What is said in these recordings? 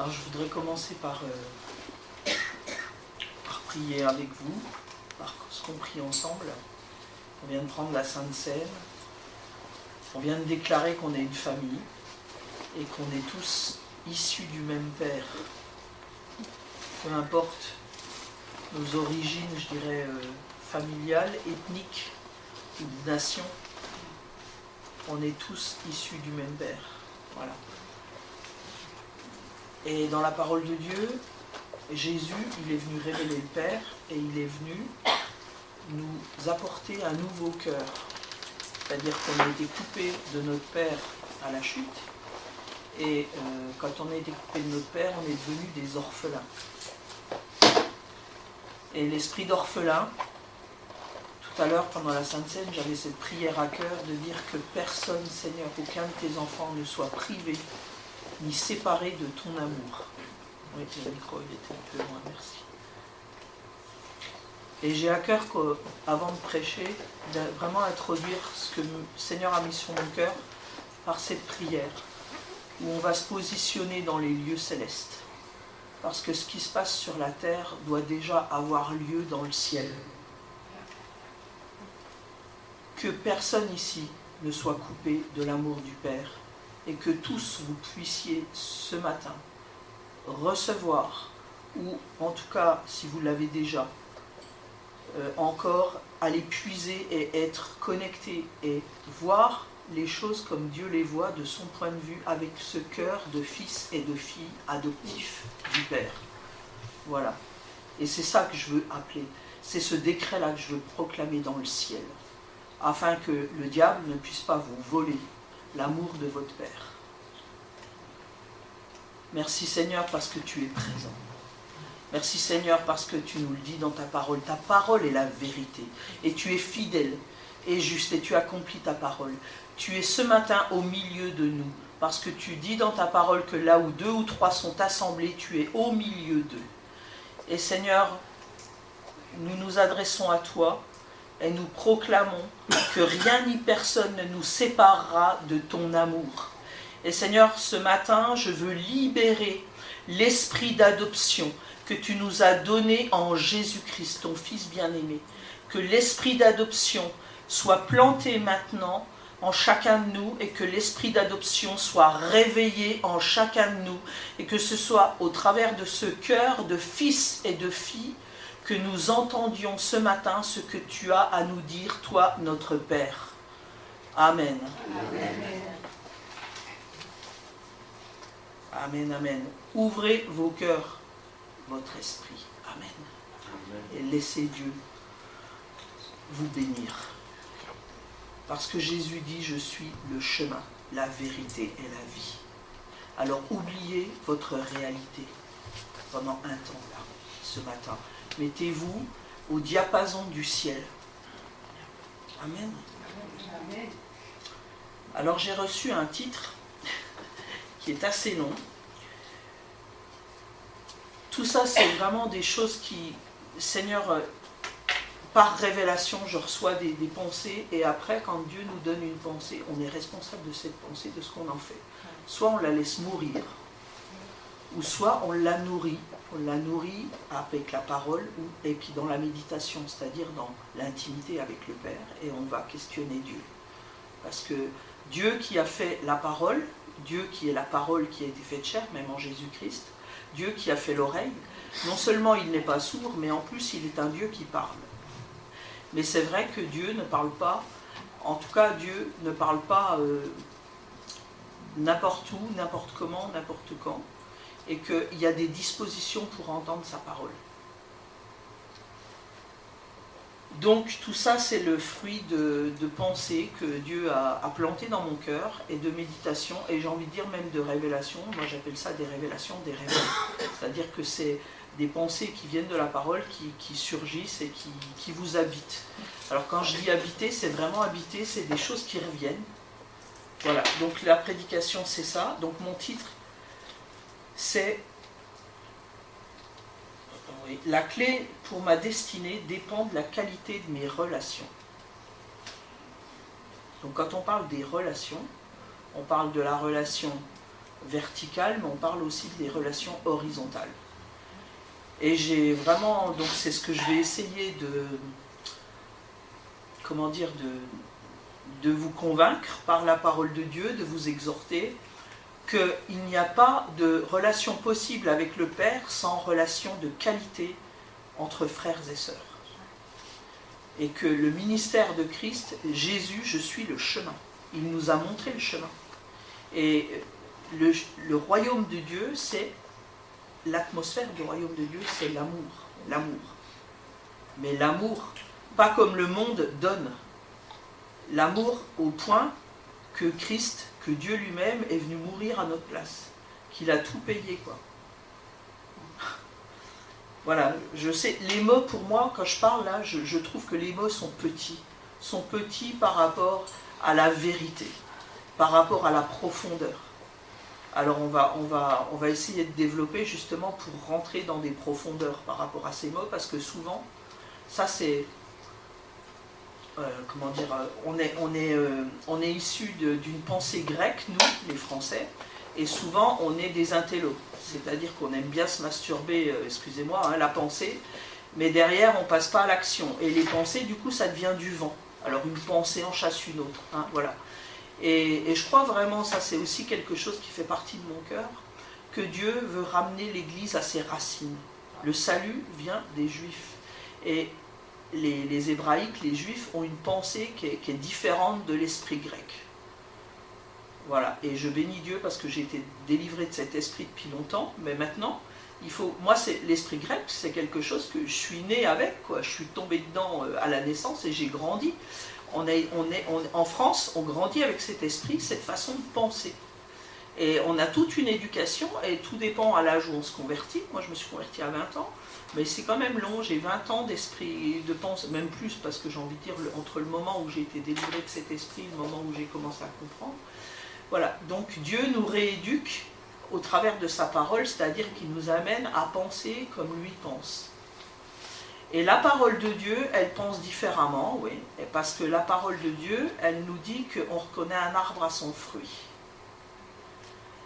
Alors je voudrais commencer par prier avec vous, par ce qu'on prie ensemble. On vient de prendre la Sainte Seine, on vient de déclarer qu'on est une famille et qu'on est tous issus du même Père. Peu importe nos origines, je dirais, familiales, ethniques ou de nation, on est tous issus du même Père. Voilà. Et dans la parole de Dieu, Jésus, il est venu révéler le Père et il est venu nous apporter un nouveau cœur. C'est-à-dire qu'on a été coupé de notre Père à la chute et quand on a été coupé de notre Père, on est devenus des orphelins. Et l'esprit d'orphelin, tout à l'heure pendant la Sainte Seine, j'avais cette prière à cœur de dire que personne, Seigneur, aucun de tes enfants ne soit privé ni séparé de ton amour. Oui, le micro il était un peu loin, merci. Et j'ai à cœur qu'avant de prêcher, de vraiment introduire ce que le Seigneur a mis sur mon cœur par cette prière, où on va se positionner dans les lieux célestes. Parce que ce qui se passe sur la terre doit déjà avoir lieu dans le ciel. Que personne ici ne soit coupé de l'amour du Père et que tous vous puissiez ce matin recevoir, ou en tout cas, si vous l'avez déjà, encore aller puiser et être connecté et voir les choses comme Dieu les voit de son point de vue, avec ce cœur de fils et de filles adoptifs du Père. Voilà. Et c'est ça que je veux appeler, c'est ce décret-là que je veux proclamer dans le ciel, afin que le diable ne puisse pas vous voler l'amour de votre Père. Merci Seigneur parce que tu es présent. Merci Seigneur parce que tu nous le dis dans ta parole. Ta parole est la vérité. Et tu es fidèle et juste et tu accomplis ta parole. Tu es ce matin au milieu de nous. Parce que tu dis dans ta parole que là où 2 ou 3 sont assemblés, tu es au milieu d'eux. Et Seigneur, nous nous adressons à toi et nous proclamons que rien ni personne ne nous séparera de ton amour. Et Seigneur, ce matin, je veux libérer l'esprit d'adoption que tu nous as donné en Jésus-Christ, ton Fils bien-aimé. Que l'esprit d'adoption soit planté maintenant en chacun de nous et que l'esprit d'adoption soit réveillé en chacun de nous et que ce soit au travers de ce cœur de fils et de filles que nous entendions ce matin ce que tu as à nous dire, toi, notre Père. Amen. Amen. Amen, amen. Ouvrez vos cœurs, votre esprit. Amen. Amen. Et laissez Dieu vous bénir. Parce que Jésus dit, je suis le chemin, la vérité et la vie. Alors oubliez votre réalité pendant un temps là, ce matin. Mettez-vous au diapason du ciel. Amen. Amen. Alors j'ai reçu un titre qui est assez long. Tout ça, c'est vraiment des choses qui, Seigneur, par révélation, je reçois des pensées, et après, quand Dieu nous donne une pensée, on est responsable de cette pensée, de ce qu'on en fait. Soit on la laisse mourir, ou soit on la nourrit avec la parole, et puis dans la méditation, c'est-à-dire dans l'intimité avec le Père, et on va questionner Dieu. Parce que Dieu qui a fait la parole, Dieu qui est la parole qui a été faite chair, même en Jésus-Christ, Dieu qui a fait l'oreille, non seulement il n'est pas sourd, mais en plus il est un Dieu qui parle. Mais c'est vrai que Dieu ne parle pas, en tout cas Dieu ne parle pas n'importe où, n'importe comment, n'importe quand, et qu'il y a des dispositions pour entendre sa parole. Donc tout ça, c'est le fruit de pensées que Dieu a plantées dans mon cœur et de méditation, et j'ai envie de dire même de révélation. Moi j'appelle ça des révélations, des réveils. C'est-à-dire que c'est des pensées qui viennent de la parole, qui surgissent et qui vous habitent. Alors quand je dis habiter, c'est vraiment habiter, c'est des choses qui reviennent. Voilà, donc la prédication c'est ça. Donc mon titre c'est la clé pour ma destinée dépend de la qualité de mes relations. Donc quand on parle des relations, on parle de la relation verticales, mais on parle aussi des relations horizontales. Et j'ai vraiment, donc c'est ce que je vais essayer de, comment dire, de vous convaincre par la parole de Dieu, de vous exhorter, qu'il n'y a pas de relation possible avec le Père sans relation de qualité entre frères et sœurs. Et que le ministère de Christ, Jésus, je suis le chemin. Il nous a montré le chemin. Et le royaume de Dieu, c'est l'atmosphère du royaume de Dieu, c'est l'amour. L'amour. Mais l'amour, pas comme le monde donne. L'amour au point que Christ, que Dieu lui-même est venu mourir à notre place. Qu'il a tout payé, quoi. Voilà, je sais, les mots pour moi, quand je parle là, je trouve que les mots sont petits par rapport à la vérité, par rapport à la profondeur. Alors on va essayer de développer justement pour rentrer dans des profondeurs par rapport à ces mots, parce que souvent, ça c'est, comment dire, on est issu d'une pensée grecque, nous, les Français, et souvent on est des intellos. C'est-à-dire qu'on aime bien se masturber, excusez-moi, hein, la pensée, mais derrière on ne passe pas à l'action. Et les pensées, du coup, ça devient du vent. Alors une pensée en chasse une autre, hein, voilà. Et je crois vraiment, ça c'est aussi quelque chose qui fait partie de mon cœur, que Dieu veut ramener l'Église à ses racines. Le salut vient des Juifs. Et les Hébraïques, les Juifs, ont une pensée qui est différente de l'esprit grec. Voilà, et je bénis Dieu parce que j'ai été délivré de cet esprit depuis longtemps, mais maintenant, moi, c'est l'esprit grec, c'est quelque chose que je suis né avec, quoi. Je suis tombé dedans à la naissance et j'ai grandi. En France, on grandit avec cet esprit, cette façon de penser. Et on a toute une éducation, et tout dépend à l'âge où on se convertit. Moi, je me suis converti à 20 ans, mais c'est quand même long, j'ai 20 ans d'esprit, de pensée, même plus, parce que j'ai envie de dire, entre le moment où j'ai été délivré de cet esprit, le moment où j'ai commencé à comprendre. Voilà, donc Dieu nous rééduque au travers de sa parole, c'est-à-dire qu'il nous amène à penser comme lui pense. Et la parole de Dieu, elle pense différemment, oui, parce que la parole de Dieu, elle nous dit qu'on reconnaît un arbre à son fruit.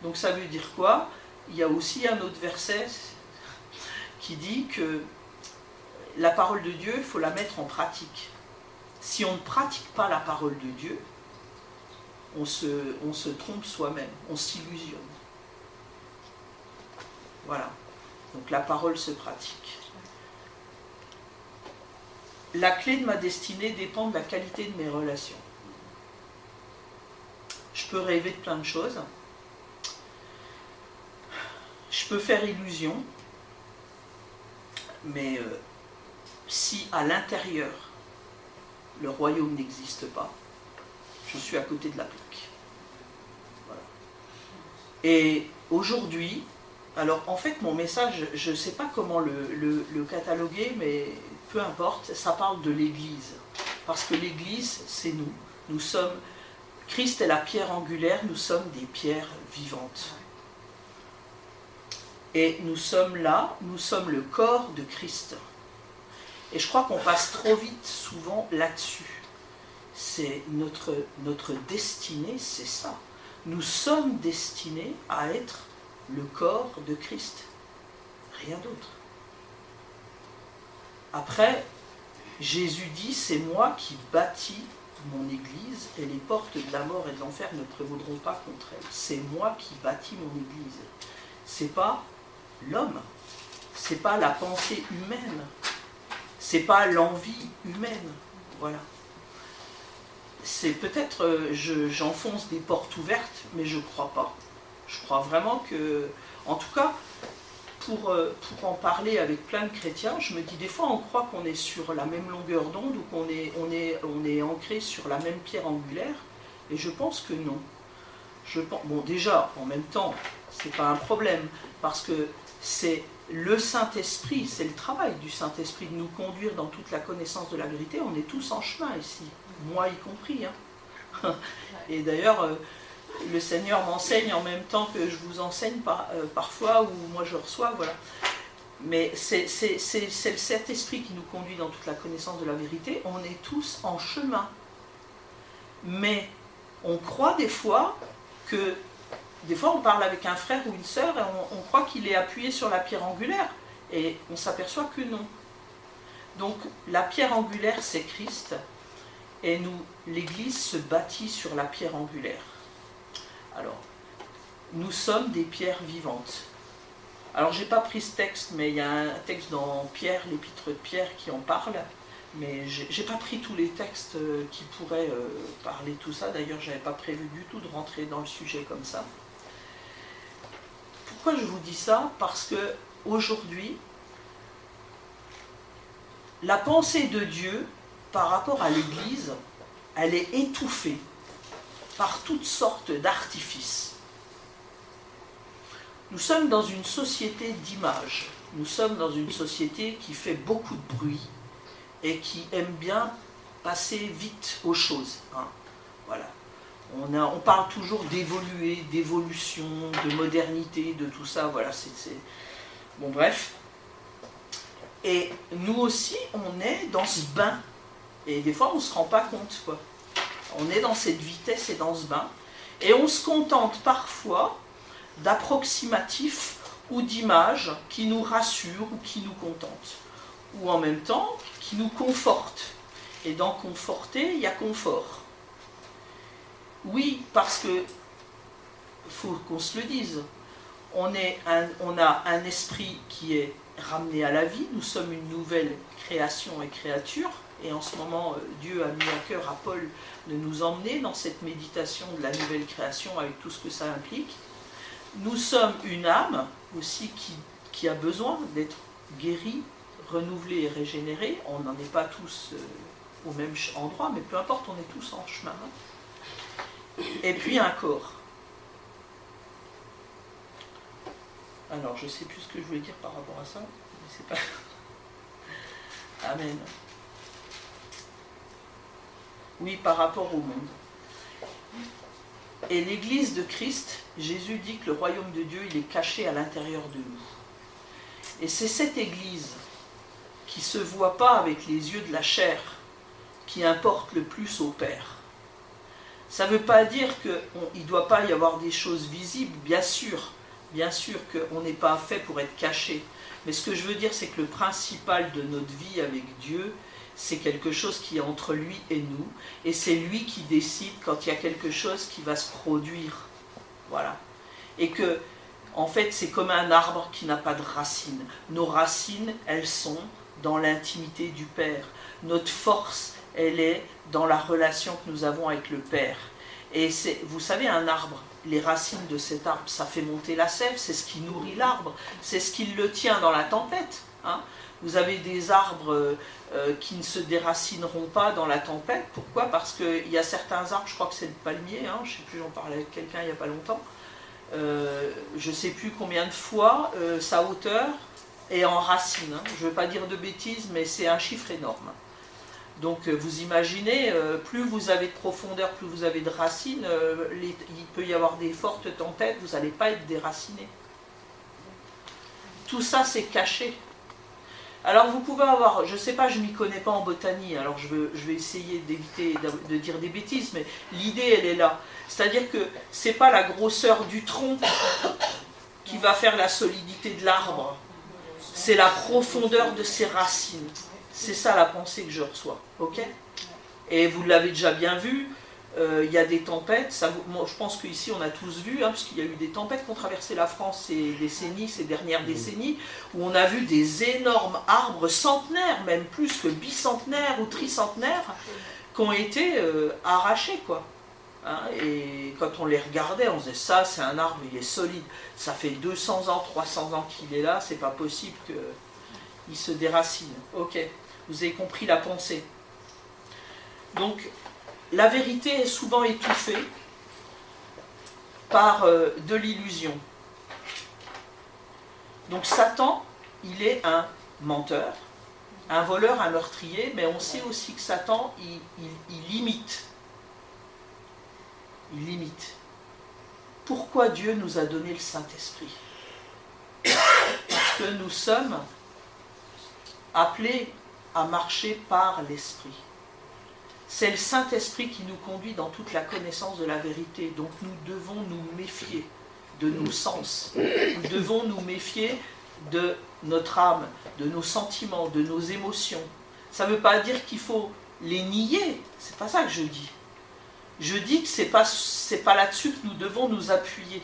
Donc ça veut dire quoi? Il y a aussi un autre verset qui dit que la parole de Dieu, il faut la mettre en pratique. Si on ne pratique pas la parole de Dieu, on se trompe soi-même, on s'illusionne. Voilà. Donc la parole se pratique. La clé de ma destinée dépend de la qualité de mes relations. Je peux rêver de plein de choses. Je peux faire illusion. Mais si à l'intérieur, le royaume n'existe pas, je suis à côté de la plaque. Voilà. Et aujourd'hui, alors en fait mon message, je ne sais pas comment le cataloguer, mais peu importe, ça parle de l'Église. Parce que l'Église, c'est nous. Nous sommes, Christ est la pierre angulaire, nous sommes des pierres vivantes. Et nous sommes là, nous sommes le corps de Christ. Et je crois qu'on passe trop vite souvent là-dessus. C'est notre destinée, c'est ça. Nous sommes destinés à être le corps de Christ. Rien d'autre. Après, Jésus dit, c'est moi qui bâtis mon église et les portes de la mort et de l'enfer ne prévaudront pas contre elle. C'est moi qui bâtis mon église. C'est pas l'homme. C'est pas la pensée humaine. C'est pas l'envie humaine. Voilà. C'est peut-être, j'enfonce des portes ouvertes, mais je ne crois pas. Je crois vraiment que, en tout cas, pour en parler avec plein de chrétiens, je me dis, des fois on croit qu'on est sur la même longueur d'onde ou qu'on est ancré sur la même pierre angulaire, et je pense que non. Bon, déjà, en même temps, c'est pas un problème, parce que c'est le Saint-Esprit, c'est le travail du Saint-Esprit de nous conduire dans toute la connaissance de la vérité. On est tous en chemin ici, moi y compris. Hein. Et d'ailleurs, le Seigneur m'enseigne en même temps que je vous enseigne parfois, ou moi je reçois, voilà. Mais c'est le Saint-Esprit qui nous conduit dans toute la connaissance de la vérité. On est tous en chemin. Mais on croit des fois que des fois, on parle avec un frère ou une sœur et on croit qu'il est appuyé sur la pierre angulaire. Et on s'aperçoit que non. Donc, la pierre angulaire, c'est Christ. Et l'Église se bâtit sur la pierre angulaire. Alors, nous sommes des pierres vivantes. Alors, j'ai pas pris ce texte, mais il y a un texte dans Pierre, l'épître de Pierre, qui en parle. Mais j'ai pas pris tous les textes qui pourraient parler de tout ça. D'ailleurs, j'avais pas prévu du tout de rentrer dans le sujet comme ça. Pourquoi je vous dis ça? Parce que aujourd'hui, la pensée de Dieu par rapport à l'Église, elle est étouffée par toutes sortes d'artifices. Nous sommes dans une société d'image. Nous sommes dans une société qui fait beaucoup de bruit et qui aime bien passer vite aux choses. Hein. Voilà. On parle toujours d'évoluer, d'évolution, de modernité, de tout ça. Voilà, Bon, bref. Et nous aussi, on est dans ce bain. Et des fois, on ne se rend pas compte, quoi. On est dans cette vitesse et dans ce bain. Et on se contente parfois d'approximatifs ou d'images qui nous rassurent ou qui nous contentent. Ou en même temps, qui nous confortent. Et dans conforter, il y a confort. Oui, parce que, faut qu'on se le dise, on a un esprit qui est ramené à la vie, nous sommes une nouvelle création et créature, et en ce moment, Dieu a mis à cœur à Paul de nous emmener dans cette méditation de la nouvelle création avec tout ce que ça implique. Nous sommes une âme aussi qui a besoin d'être guérie, renouvelée et régénérée. On n'en est pas tous au même endroit, mais peu importe, on est tous en chemin. Et puis un corps. Alors, je ne sais plus ce que je voulais dire par rapport à ça, mais c'est pas... Amen. Oui, par rapport au monde. Et l'Église de Christ, Jésus dit que le royaume de Dieu, il est caché à l'intérieur de nous. Et c'est cette Église qui ne se voit pas avec les yeux de la chair qui importe le plus au Père. Ça ne veut pas dire qu'il ne doit pas y avoir des choses visibles, bien sûr qu'on n'est pas fait pour être caché. Mais ce que je veux dire, c'est que le principal de notre vie avec Dieu, c'est quelque chose qui est entre lui et nous, et c'est lui qui décide quand il y a quelque chose qui va se produire. Voilà. Et que, en fait, c'est comme un arbre qui n'a pas de racines. Nos racines, elles sont dans l'intimité du Père. Notre force, elle est dans la relation que nous avons avec le Père. Et vous savez, un arbre, les racines de cet arbre, ça fait monter la sève, c'est ce qui nourrit l'arbre, c'est ce qui le tient dans la tempête. Hein. Vous avez des arbres qui ne se déracineront pas dans la tempête. Pourquoi? Parce qu'il y a certains arbres, je crois que c'est le palmier, hein, je ne sais plus, j'en parlais avec quelqu'un il n'y a pas longtemps, je ne sais plus combien de fois sa hauteur est en racine. Hein. Je ne veux pas dire de bêtises, mais c'est un chiffre énorme. Donc vous imaginez, plus vous avez de profondeur, plus vous avez de racines, il peut y avoir des fortes tempêtes, vous n'allez pas être déraciné. Tout ça, c'est caché. Alors vous pouvez avoir, je ne sais pas, je ne m'y connais pas en botanie, alors je vais essayer d'éviter de dire des bêtises, mais l'idée, elle est là. C'est-à-dire que ce n'est pas la grosseur du tronc qui va faire la solidité de l'arbre, c'est la profondeur de ses racines. C'est ça la pensée que je reçois, ok? Et vous l'avez déjà bien vu, il y a des tempêtes, moi, je pense qu'ici on a tous vu, hein, parce qu'il y a eu des tempêtes qui ont traversé la France ces dernières décennies, où on a vu des énormes arbres centenaires, même plus que bicentenaires ou tricentenaires, qui ont été arrachés, quoi. Hein, et quand on les regardait, on se disait, ça c'est un arbre, il est solide, ça fait 200 ans, 300 ans qu'il est là, c'est pas possible qu'il se déracine. Ok, vous avez compris la pensée. Donc, la vérité est souvent étouffée par de l'illusion. Donc Satan, il est un menteur, un voleur, un meurtrier, mais on sait aussi que Satan, il imite. Il imite. Pourquoi Dieu nous a donné le Saint-Esprit? Parce que nous sommes appelés à marcher par l'Esprit. C'est le Saint-Esprit qui nous conduit dans toute la connaissance de la vérité. Donc nous devons nous méfier de nos sens. Nous devons nous méfier de notre âme, de nos sentiments, de nos émotions. Ça ne veut pas dire qu'il faut les nier, c'est pas ça que je dis. Je dis que c'est pas là-dessus que nous devons nous appuyer.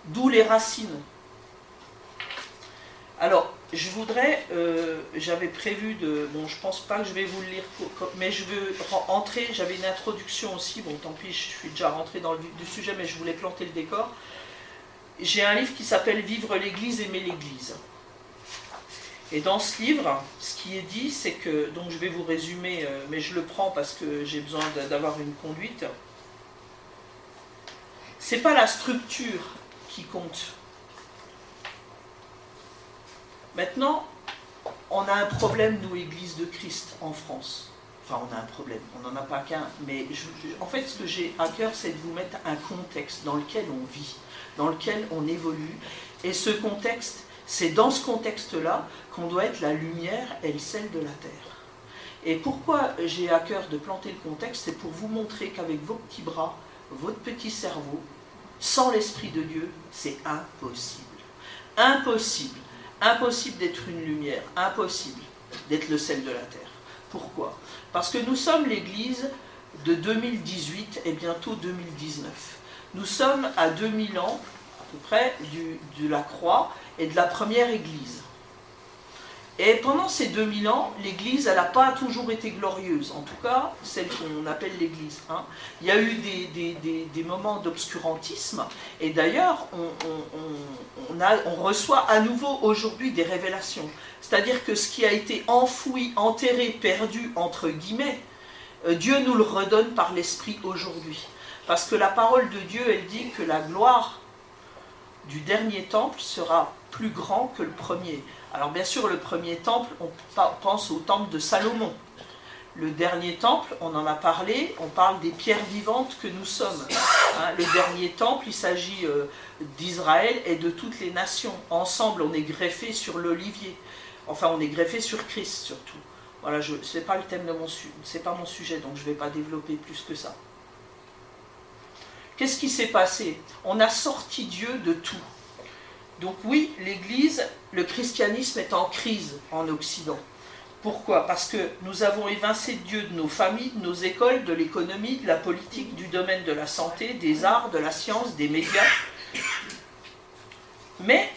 D'où les racines. Alors, je voudrais, j'avais prévu de, bon, je pense pas que je vais vous le lire, mais je veux entrer, j'avais une introduction aussi, bon, tant pis, je suis déjà rentré dans le vif du sujet, mais je voulais planter le décor. J'ai un livre qui s'appelle « Vivre l'Église, aimer l'Église ». Et dans ce livre, ce qui est dit, c'est que, donc je vais vous résumer, mais je le prends parce que j'ai besoin d'avoir une conduite. C'est pas la structure qui compte. Maintenant, on a un problème, nous, Église de Christ, en France. Enfin, on a un problème, on n'en a pas qu'un, mais en fait, ce que j'ai à cœur, c'est de vous mettre un contexte dans lequel on vit, dans lequel on évolue. Et ce contexte, c'est dans ce contexte-là qu'on doit être la lumière et le sel de la terre. Et pourquoi j'ai à cœur de planter le contexte, c'est pour vous montrer qu'avec vos petits bras, votre petit cerveau, sans l'Esprit de Dieu, c'est impossible. Impossible. Impossible d'être une lumière, impossible d'être le sel de la terre. Pourquoi? Parce que nous sommes l'Église de 2018 et bientôt 2019. Nous sommes à 2000 ans, à peu près, de la croix et de la première Église. Et pendant ces 2000 ans, l'Église, elle n'a pas toujours été glorieuse, en tout cas, celle qu'on appelle l'Église. Hein. Il y a eu des moments d'obscurantisme, et d'ailleurs, on reçoit à nouveau aujourd'hui des révélations. C'est-à-dire que ce qui a été enfoui, enterré, perdu, entre guillemets, Dieu nous le redonne par l'Esprit aujourd'hui. Parce que la parole de Dieu, elle dit que la gloire du dernier temple sera plus grand que le premier. Alors bien sûr, le premier temple, on pense au temple de Salomon. Le dernier temple, on en a parlé, on parle des pierres vivantes que nous sommes. Hein, le dernier temple, il s'agit d'Israël et de toutes les nations. Ensemble, on est greffé sur l'olivier. Enfin, on est greffé sur Christ surtout. Voilà, ce n'est pas le thème de c'est pas mon sujet, donc je ne vais pas développer plus que ça. Qu'est-ce qui s'est passé? On a sorti Dieu de tout. Donc oui, l'Église, le christianisme est en crise en Occident. Pourquoi? Parce que nous avons évincé Dieu de nos familles, de nos écoles, de l'économie, de la politique, du domaine de la santé, des arts, de la science, des médias. Mais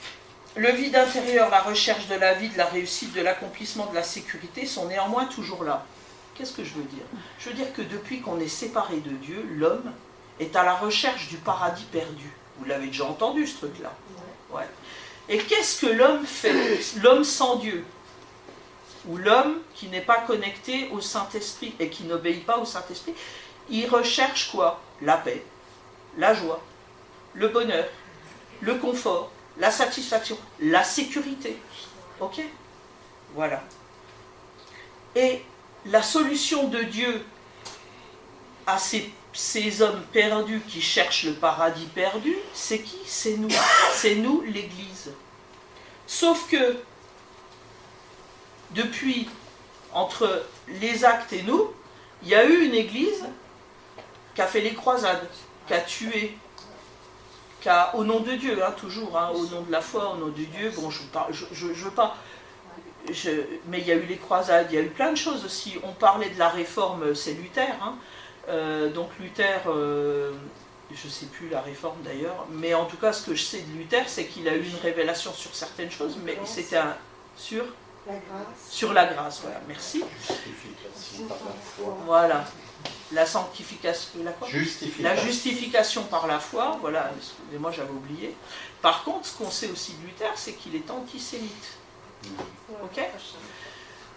le vide intérieur, la recherche de la vie, de la réussite, de l'accomplissement, de la sécurité sont néanmoins toujours là. Qu'est-ce que je veux dire? Je veux dire que depuis qu'on est séparé de Dieu, l'homme est à la recherche du paradis perdu. Vous l'avez déjà entendu ce truc-là. Ouais. Et qu'est-ce que l'homme fait? L'homme sans Dieu, ou l'homme qui n'est pas connecté au Saint-Esprit et qui n'obéit pas au Saint-Esprit, il recherche quoi? La paix, la joie, le bonheur, le confort, la satisfaction, la sécurité. Ok? Voilà. Et la solution de Dieu à ces hommes perdus qui cherchent le paradis perdu, c'est qui? C'est nous. C'est nous, l'Église. Sauf que, depuis, entre les actes et nous, il y a eu une Église qui a fait les croisades, qui a tué, au nom de Dieu, hein, toujours, hein, au nom de la foi, au nom de Dieu. Bon, je veux pas... mais il y a eu les croisades, il y a eu plein de choses aussi. On parlait de la réforme, c'est Luther, hein. Donc Luther, je ne sais plus la réforme d'ailleurs, mais en tout cas ce que je sais de Luther, c'est qu'il a eu une révélation sur certaines choses, mais c'était sur la grâce, voilà, merci. Voilà, la sanctification, la justification par la foi, voilà, excusez-moi j'avais oublié. Par contre, ce qu'on sait aussi de Luther, c'est qu'il est antisémite. Ok ?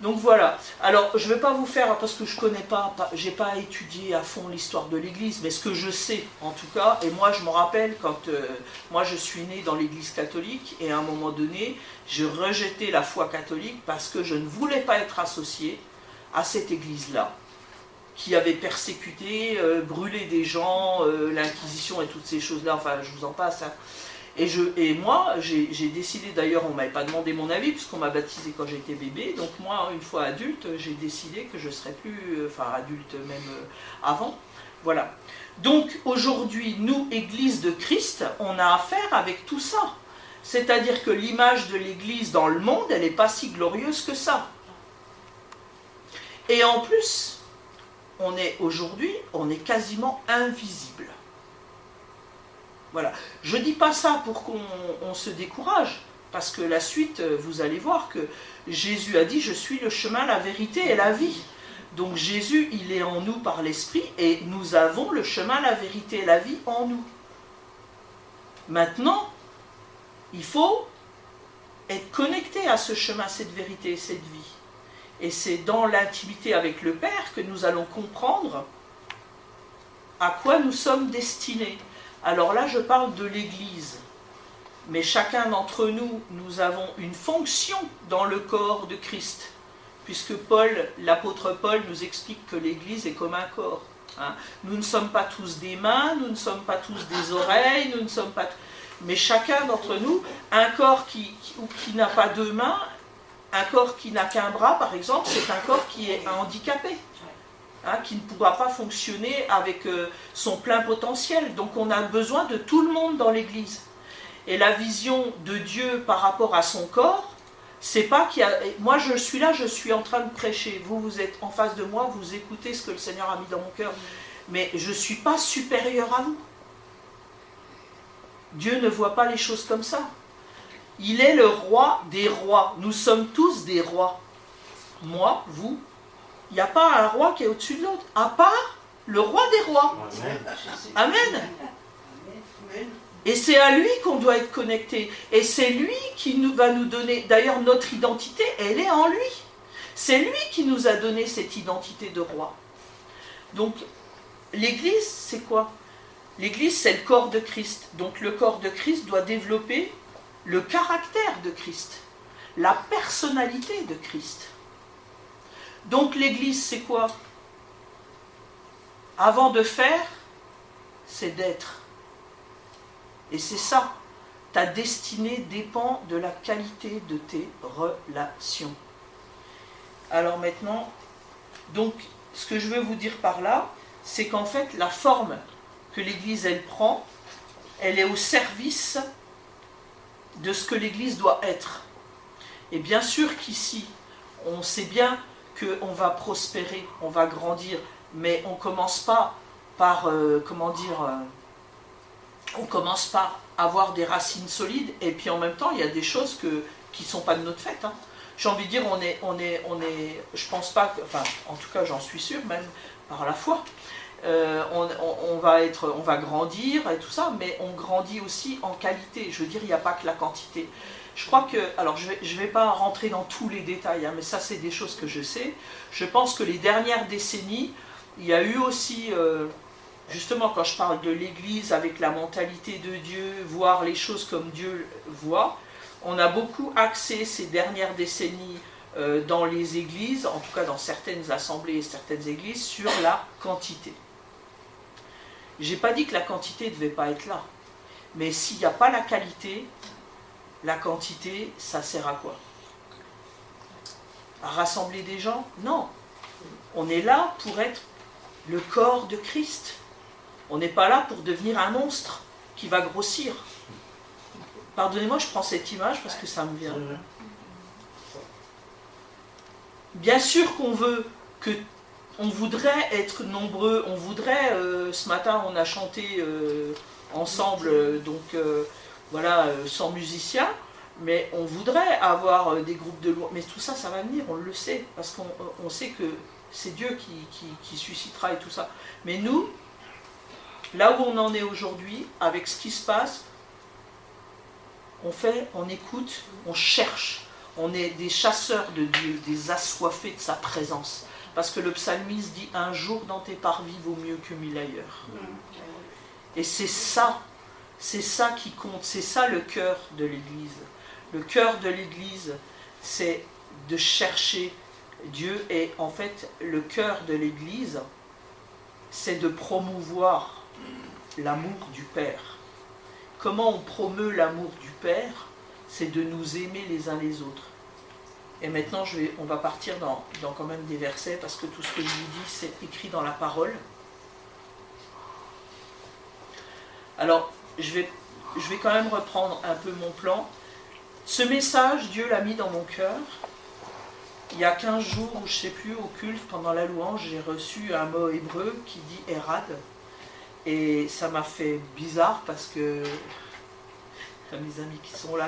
Donc voilà, alors je ne vais pas vous faire, parce que je ne connais pas, je n'ai pas étudié à fond l'histoire de l'Église, mais ce que je sais en tout cas, et moi je me rappelle quand moi je suis né dans l'Église catholique, et à un moment donné, je rejetais la foi catholique parce que je ne voulais pas être associé à cette Église-là, qui avait persécuté, brûlé des gens, l'Inquisition et toutes ces choses-là, enfin je vous en passe, hein. Et moi, j'ai décidé, d'ailleurs, on ne m'avait pas demandé mon avis, puisqu'on m'a baptisé quand j'étais bébé, donc moi, une fois adulte, j'ai décidé que je ne serais plus, enfin adulte même avant, Voilà. Donc aujourd'hui, nous, Église de Christ, on a affaire avec tout ça. C'est-à-dire que l'image de l'Église dans le monde, elle n'est pas si glorieuse que ça. Et en plus, aujourd'hui, on est quasiment invisible. Voilà. Je ne dis pas ça pour qu'on se décourage, parce que la suite, vous allez voir que Jésus a dit « Je suis le chemin, la vérité et la vie ». Donc Jésus, il est en nous par l'Esprit, et nous avons le chemin, la vérité et la vie en nous. Maintenant, il faut être connecté à ce chemin, cette vérité et cette vie. Et c'est dans l'intimité avec le Père que nous allons comprendre à quoi nous sommes destinés. Alors là, je parle de l'Église. Mais chacun d'entre nous, nous avons une fonction dans le corps de Christ. Puisque l'apôtre Paul nous explique que l'Église est comme un corps. Hein. Nous ne sommes pas tous des mains, nous ne sommes pas tous des oreilles, nous ne sommes pas... Mais chacun d'entre nous, un corps qui n'a pas deux mains, un corps qui n'a qu'un bras, par exemple, c'est un corps qui est handicapé. Hein, qui ne pourra pas fonctionner avec son plein potentiel. Donc on a besoin de tout le monde dans l'Église. Et la vision de Dieu par rapport à son corps, c'est pas qu'il y a... Moi je suis là, je suis en train de prêcher. Vous êtes en face de moi, vous écoutez ce que le Seigneur a mis dans mon cœur. Mais je ne suis pas supérieur à vous. Dieu ne voit pas les choses comme ça. Il est le roi des rois. Nous sommes tous des rois. Moi, vous, il n'y a pas un roi qui est au-dessus de l'autre, à part le roi des rois. Amen. Amen. Et c'est à lui qu'on doit être connecté. Et c'est lui qui va nous donner... D'ailleurs, notre identité, elle est en lui. C'est lui qui nous a donné cette identité de roi. Donc, l'Église, c'est quoi? L'Église, c'est le corps de Christ. Donc, le corps de Christ doit développer le caractère de Christ, la personnalité de Christ. Donc l'Église, c'est quoi? Avant de faire, c'est d'être. Et c'est ça. Ta destinée dépend de la qualité de tes relations. Alors maintenant, donc, ce que je veux vous dire par là, c'est qu'en fait, la forme que l'Église, elle prend, elle est au service de ce que l'Église doit être. Et bien sûr qu'ici, on sait bien qu'on va prospérer, on va grandir, mais on ne commence pas par, on commence par avoir des racines solides, et puis en même temps, il y a des choses qui ne sont pas de notre fait. Hein. J'ai envie de dire, je pense pas, enfin, en tout cas, j'en suis sûre, même par la foi, on va grandir et tout ça, mais on grandit aussi en qualité. Je veux dire, il n'y a pas que la quantité. Je crois que, alors je vais pas rentrer dans tous les détails, hein, mais ça c'est des choses que je sais. Je pense que les dernières décennies, il y a eu aussi, justement quand je parle de l'Église avec la mentalité de Dieu, voir les choses comme Dieu voit, on a beaucoup axé ces dernières décennies dans les églises, en tout cas dans certaines assemblées et certaines églises, sur la quantité. J'ai pas dit que la quantité ne devait pas être là, mais s'il n'y a pas la qualité, la quantité, ça sert à quoi? À rassembler des gens? Non. On est là pour être le corps de Christ. On n'est pas là pour devenir un monstre qui va grossir. Pardonnez-moi, je prends cette image parce que ça me vient. Bien sûr qu'on veut que... On voudrait être nombreux, on voudrait... ce matin, on a chanté ensemble, donc... voilà, sans musiciens, mais on voudrait avoir des groupes de louanges. Mais tout ça, ça va venir, on le sait, parce qu'on sait que c'est Dieu qui suscitera et tout ça. Mais nous, là où on en est aujourd'hui, avec ce qui se passe, on écoute, on cherche. On est des chasseurs de Dieu, des assoiffés de sa présence. Parce que le psalmiste dit « Un jour dans tes parvis vaut mieux que 1000 ailleurs ». Et c'est ça qui compte, c'est ça le cœur de l'Église. Le cœur de l'Église, c'est de chercher Dieu. Et en fait, le cœur de l'Église, c'est de promouvoir l'amour du Père. Comment on promeut l'amour du Père? C'est de nous aimer les uns les autres. Et maintenant, on va partir dans quand même des versets, parce que tout ce que je vous dis, c'est écrit dans la parole. Alors, je vais quand même reprendre un peu mon plan. Ce message, Dieu l'a mis dans mon cœur. Il y a 15 jours, ou je ne sais plus, au culte, pendant la louange, j'ai reçu un mot hébreu qui dit « Erad ». Et ça m'a fait bizarre parce que mes amis qui sont là,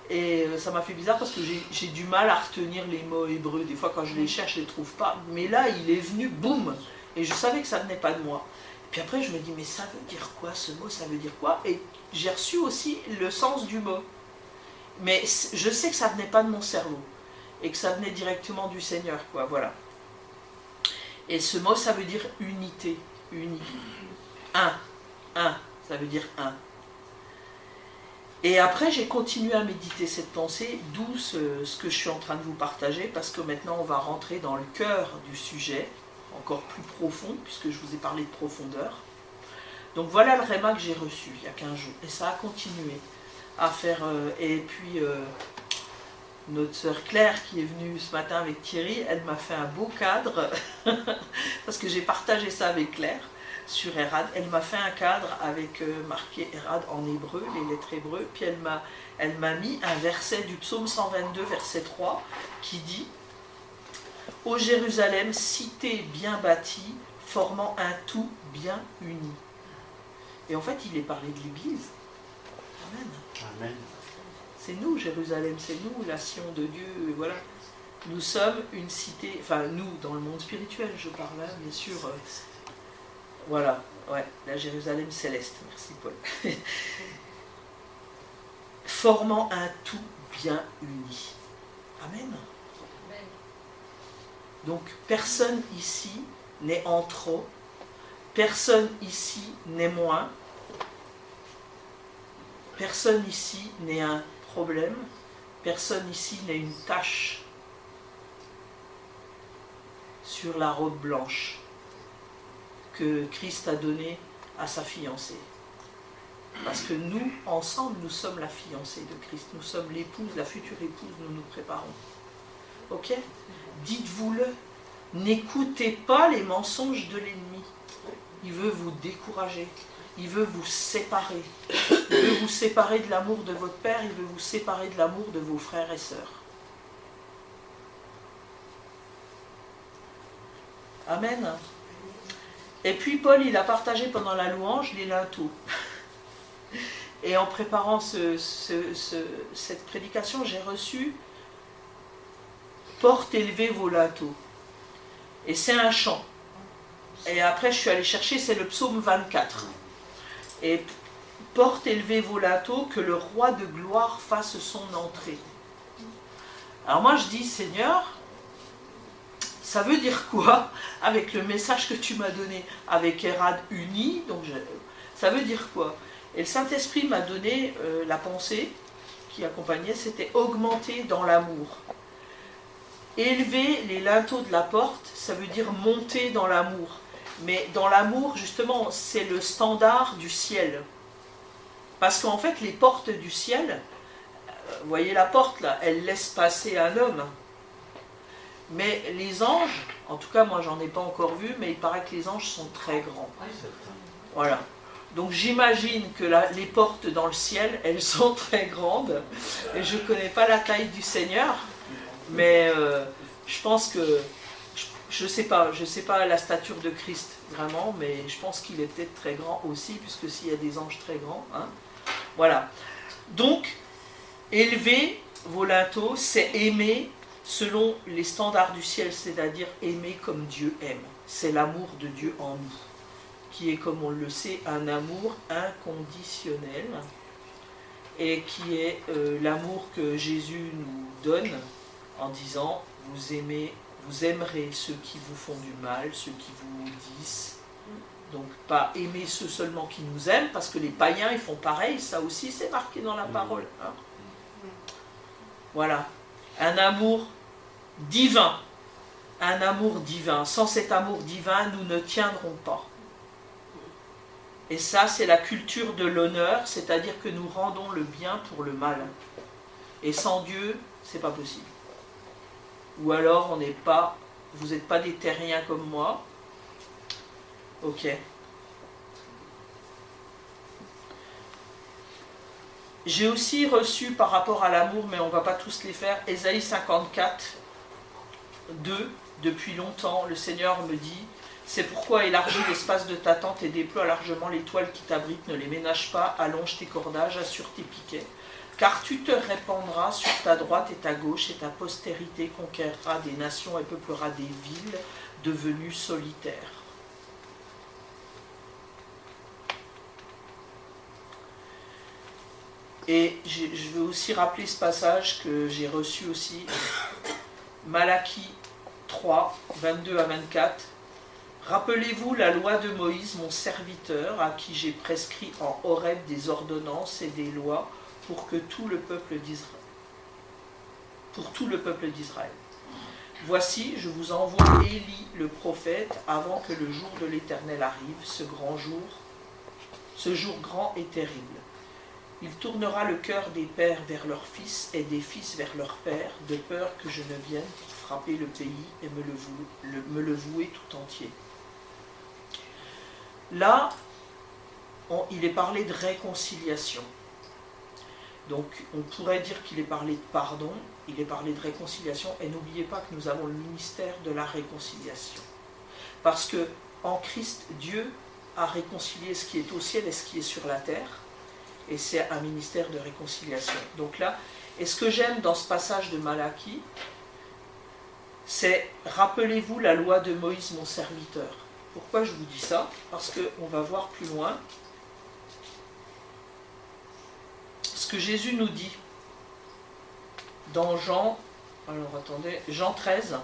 et ça m'a fait bizarre parce que j'ai du mal à retenir les mots hébreux. Des fois, quand je les cherche, je ne les trouve pas. Mais là, il est venu, boum. Et je savais que ça venait pas de moi. Puis après, je me dis, mais ça veut dire quoi ce mot? Ça veut dire quoi? Et j'ai reçu aussi le sens du mot. Mais je sais que ça venait pas de mon cerveau. Et que ça venait directement du Seigneur, quoi. Voilà. Et ce mot, ça veut dire unité. Uni. Un. Ça veut dire un. Et après, j'ai continué à méditer cette pensée, d'où ce que je suis en train de vous partager, parce que maintenant, on va rentrer dans le cœur du sujet, encore plus profond, puisque je vous ai parlé de profondeur. Donc voilà le réma que j'ai reçu il y a 15 jours. Et ça a continué à faire... et puis, notre sœur Claire, qui est venue ce matin avec Thierry, elle m'a fait un beau cadre, parce que j'ai partagé ça avec Claire, sur Erad. Elle m'a fait un cadre avec marqué Erad en hébreu, les lettres hébreux, puis elle m'a mis un verset du psaume 122, verset 3, qui dit « Ô Jérusalem, cité bien bâtie, formant un tout bien uni. » Et en fait, il est parlé de l'Église. Amen. Amen. C'est nous, Jérusalem, c'est nous, la Sion de Dieu, voilà. Nous sommes une cité, enfin nous, dans le monde spirituel, je parle là, bien sûr. Voilà, ouais, la Jérusalem céleste, merci Paul. Formant un tout bien uni. Amen. Donc personne ici n'est en trop, personne ici n'est moins, personne ici n'est un problème, personne ici n'est une tache sur la robe blanche que Christ a donnée à sa fiancée. Parce que nous, ensemble, nous sommes la fiancée de Christ, nous sommes l'épouse, la future épouse, nous nous préparons. Ok? Dites-vous-le, n'écoutez pas les mensonges de l'ennemi. Il veut vous décourager, il veut vous séparer. Il veut vous séparer de l'amour de votre Père, il veut vous séparer de l'amour de vos frères et sœurs. Amen. Et puis Paul, il a partagé pendant la louange les linteaux. Et en préparant cette prédication, j'ai reçu « Porte élevez vos linteaux ». Et c'est un chant. Et après, je suis allée chercher, c'est le psaume 24. Et « Porte élevez vos linteaux, que le roi de gloire fasse son entrée ». Alors moi, je dis « Seigneur, ça veut dire quoi avec le message que tu m'as donné avec Erad uni, donc ça veut dire quoi? Et le Saint-Esprit m'a donné la pensée qui accompagnait, c'était augmenter dans l'amour. Élever les linteaux de la porte, ça veut dire monter dans l'amour. Mais dans l'amour, justement, c'est le standard du ciel. Parce qu'en fait, les portes du ciel, vous voyez la porte là, elle laisse passer un homme. Mais les anges, en tout cas moi j'en ai pas encore vu, mais il paraît que les anges sont très grands. Voilà. Donc j'imagine que les portes dans le ciel, elles sont très grandes. Et je ne connais pas la taille du Seigneur, mais je pense que, je sais pas la stature de Christ vraiment, mais je pense qu'il est peut-être très grand aussi, puisque s'il y a des anges très grands. Hein, voilà. Donc, élever vos linteaux, c'est aimer selon les standards du ciel, c'est-à-dire aimer comme Dieu aime. C'est l'amour de Dieu en nous, qui est, comme on le sait, un amour inconditionnel, et qui est l'amour que Jésus nous donne en disant « vous aimerez ceux qui vous font du mal, ceux qui vous maudissent ». Donc pas aimer ceux seulement qui nous aiment, parce que les païens ils font pareil, ça aussi c'est marqué dans la parole. Hein. Voilà, un amour divin, un amour divin. Sans cet amour divin, nous ne tiendrons pas. Et ça, c'est la culture de l'honneur, c'est-à-dire que nous rendons le bien pour le mal. Et sans Dieu, c'est pas possible. Ou alors, vous n'êtes pas des terriens comme moi. Ok. J'ai aussi reçu par rapport à l'amour, mais on ne va pas tous les faire, Ésaïe 54, 2. Depuis longtemps, le Seigneur me dit, c'est pourquoi élargis l'espace de ta tente et déploie largement les toiles qui t'abritent, ne les ménage pas, allonge tes cordages, assure tes piquets, car tu te répandras sur ta droite et ta gauche, et ta postérité conquérera des nations et peuplera des villes devenues solitaires. Et je veux aussi rappeler ce passage que j'ai reçu aussi, Malachie 3, 22 à 24. Rappelez-vous la loi de Moïse, mon serviteur, à qui j'ai prescrit en Horeb des ordonnances et des lois pour tout le peuple d'Israël. Voici, je vous envoie Élie le prophète avant que le jour de l'Éternel arrive, ce jour grand et terrible. Il tournera le cœur des pères vers leurs fils et des fils vers leurs pères, de peur que je ne vienne pour frapper le pays et me le vouer tout entier. Là, il est parlé de réconciliation. Donc, on pourrait dire qu'il est parlé de pardon, il est parlé de réconciliation, et n'oubliez pas que nous avons le ministère de la réconciliation. Parce que en Christ, Dieu a réconcilié ce qui est au ciel et ce qui est sur la terre, et c'est un ministère de réconciliation. Donc là, et ce que j'aime dans ce passage de Malachie, c'est « Rappelez-vous la loi de Moïse, mon serviteur ». Pourquoi je vous dis ça? Parce qu'on va voir plus loin ce que Jésus nous dit dans Jean 13.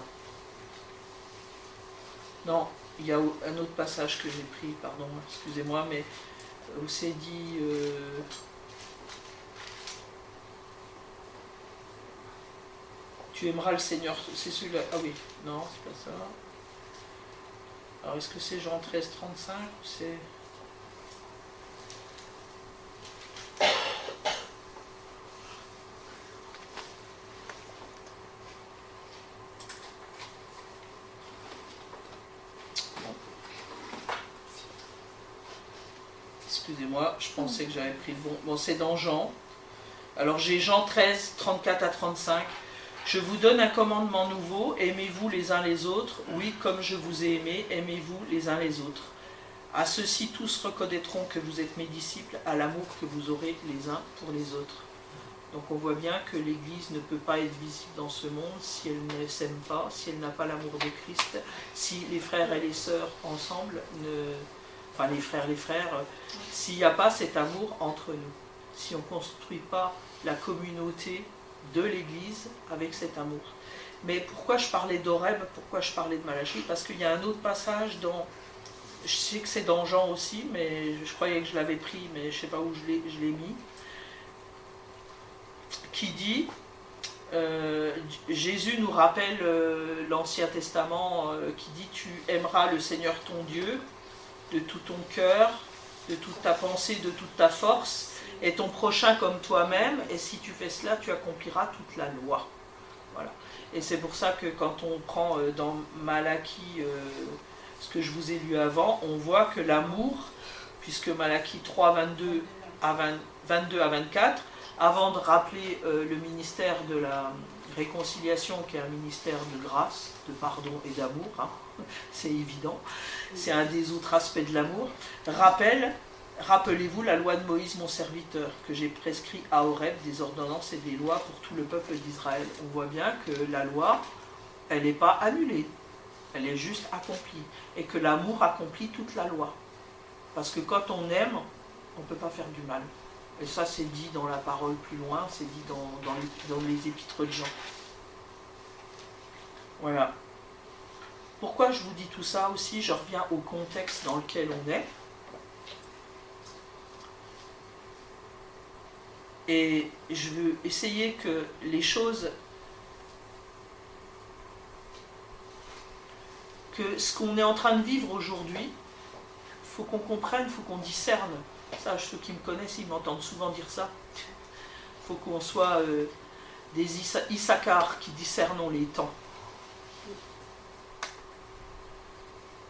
Non, il y a un autre passage que j'ai pris, pardon, excusez-moi, mais où c'est dit... tu aimeras le Seigneur, c'est celui-là, ah oui, non, c'est pas ça. Alors est-ce que c'est Jean 13, 35 ou c'est... Excusez-moi, je pensais que j'avais pris le bon. Bon, c'est dans Jean. Alors j'ai Jean 13, 34 à 35. Je vous donne un commandement nouveau, aimez-vous les uns les autres. Oui, comme je vous ai aimé, aimez-vous les uns les autres. À ceux-ci, tous reconnaîtront que vous êtes mes disciples, à l'amour que vous aurez les uns pour les autres. Donc on voit bien que l'Église ne peut pas être visible dans ce monde si elle ne s'aime pas, si elle n'a pas l'amour de Christ, si les frères et les sœurs ensemble enfin les frères, s'il n'y a pas cet amour entre nous, si on ne construit pas la communauté de l'Église avec cet amour. Mais pourquoi je parlais d'Horeb, pourquoi je parlais de Malachie? Parce qu'il y a un autre passage dans, je sais que c'est dans Jean aussi, mais je croyais que je l'avais pris, mais je ne sais pas où je l'ai mis, qui dit, Jésus nous rappelle l'Ancien Testament qui dit « Tu aimeras le Seigneur ton Dieu de tout ton cœur, de toute ta pensée, de toute ta force, et ton prochain comme toi-même, et si tu fais cela, tu accompliras toute la loi. » Voilà. Et c'est pour ça que quand on prend dans Malachie, ce que je vous ai lu avant, on voit que l'amour, puisque Malachie 3, 22 à 24, avant de rappeler le ministère de la réconciliation, qui est un ministère de grâce, de pardon et d'amour, hein, c'est évident, c'est un des autres aspects de l'amour, rappelez-vous la loi de Moïse, mon serviteur, que j'ai prescrit à Horeb des ordonnances et des lois pour tout le peuple d'Israël. On voit bien que la loi, elle n'est pas annulée, elle est juste accomplie, et que l'amour accomplit toute la loi. Parce que quand on aime, on ne peut pas faire du mal. Et ça, c'est dit dans la parole plus loin, c'est dit dans les épîtres de Jean. Voilà. Pourquoi je vous dis tout ça aussi? Je reviens au contexte dans lequel on est. Et je veux essayer que les choses, que ce qu'on est en train de vivre aujourd'hui, il faut qu'on comprenne, il faut qu'on discerne. Ça, ceux qui me connaissent, ils m'entendent souvent dire ça. Il faut qu'on soit des Issachar qui discernons les temps.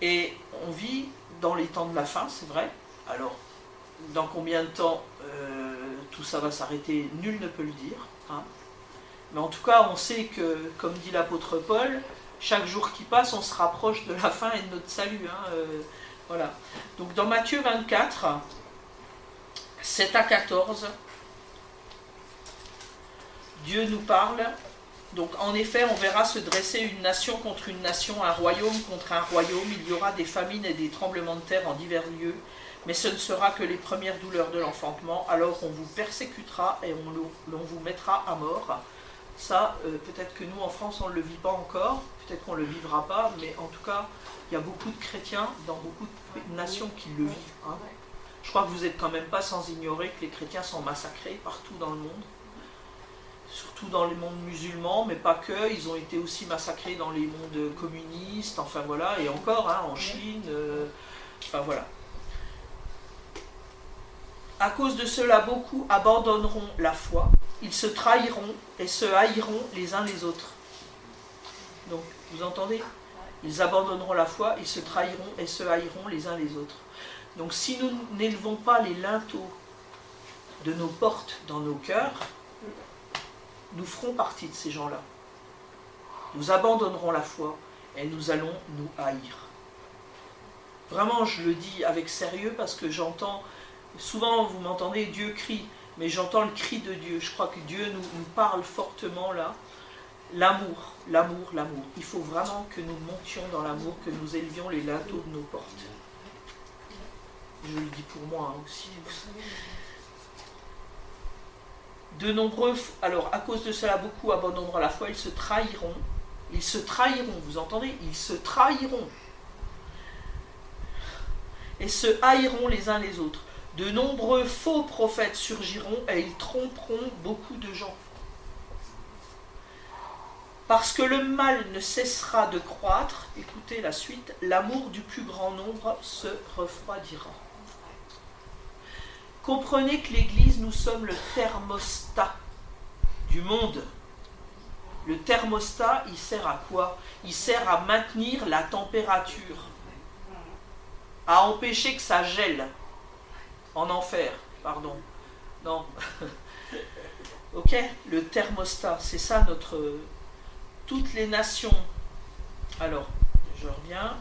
Et on vit dans les temps de la fin, c'est vrai. Alors, dans combien de temps tout ça va s'arrêter, nul ne peut le dire. Hein. Mais en tout cas, on sait que, comme dit l'apôtre Paul, chaque jour qui passe, on se rapproche de la fin et de notre salut. Hein, voilà. Donc dans Matthieu 24, 7 à 14, Dieu nous parle. Donc en effet, on verra se dresser une nation contre une nation, un royaume contre un royaume. Il y aura des famines et des tremblements de terre en divers lieux. Mais ce ne sera que les premières douleurs de l'enfantement. Alors on vous persécutera et on vous mettra à mort. Ça, peut-être que nous en France, on ne le vit pas encore. Peut-être qu'on ne le vivra pas. Mais en tout cas, il y a beaucoup de chrétiens dans beaucoup de nations qui le vivent. Hein. Je crois que vous n'êtes quand même pas sans ignorer que les chrétiens sont massacrés partout dans le monde. Surtout dans les mondes musulmans, mais pas que. Ils ont été aussi massacrés dans les mondes communistes. Enfin voilà. Et encore, hein, en Chine. Enfin voilà. À cause de cela, beaucoup abandonneront la foi, ils se trahiront et se haïront les uns les autres. Donc, vous entendez? Ils abandonneront la foi, ils se trahiront et se haïront les uns les autres. Donc, si nous n'élevons pas les linteaux de nos portes dans nos cœurs, nous ferons partie de ces gens-là. Nous abandonnerons la foi et nous allons nous haïr. Vraiment, je le dis avec sérieux parce que j'entends... Souvent, vous m'entendez, Dieu crie, mais j'entends le cri de Dieu. Je crois que Dieu nous parle fortement là. L'amour, l'amour, l'amour. Il faut vraiment que nous montions dans l'amour, que nous élevions les linteaux de nos portes. Je le dis pour moi aussi. De nombreux, alors à cause de cela, beaucoup abandonneront la foi, ils se trahiront. Ils se trahiront, vous entendez? Ils se trahiront. Et se haïront les uns les autres. De nombreux faux prophètes surgiront et ils tromperont beaucoup de gens. Parce que le mal ne cessera de croître, écoutez la suite, l'amour du plus grand nombre se refroidira. Comprenez que l'Église, nous sommes le thermostat du monde. Le thermostat, il sert à quoi? Il sert à maintenir la température, à empêcher que ça gèle. En enfer, pardon. Non. Ok, le thermostat, c'est ça notre... Toutes les nations. Alors, je reviens.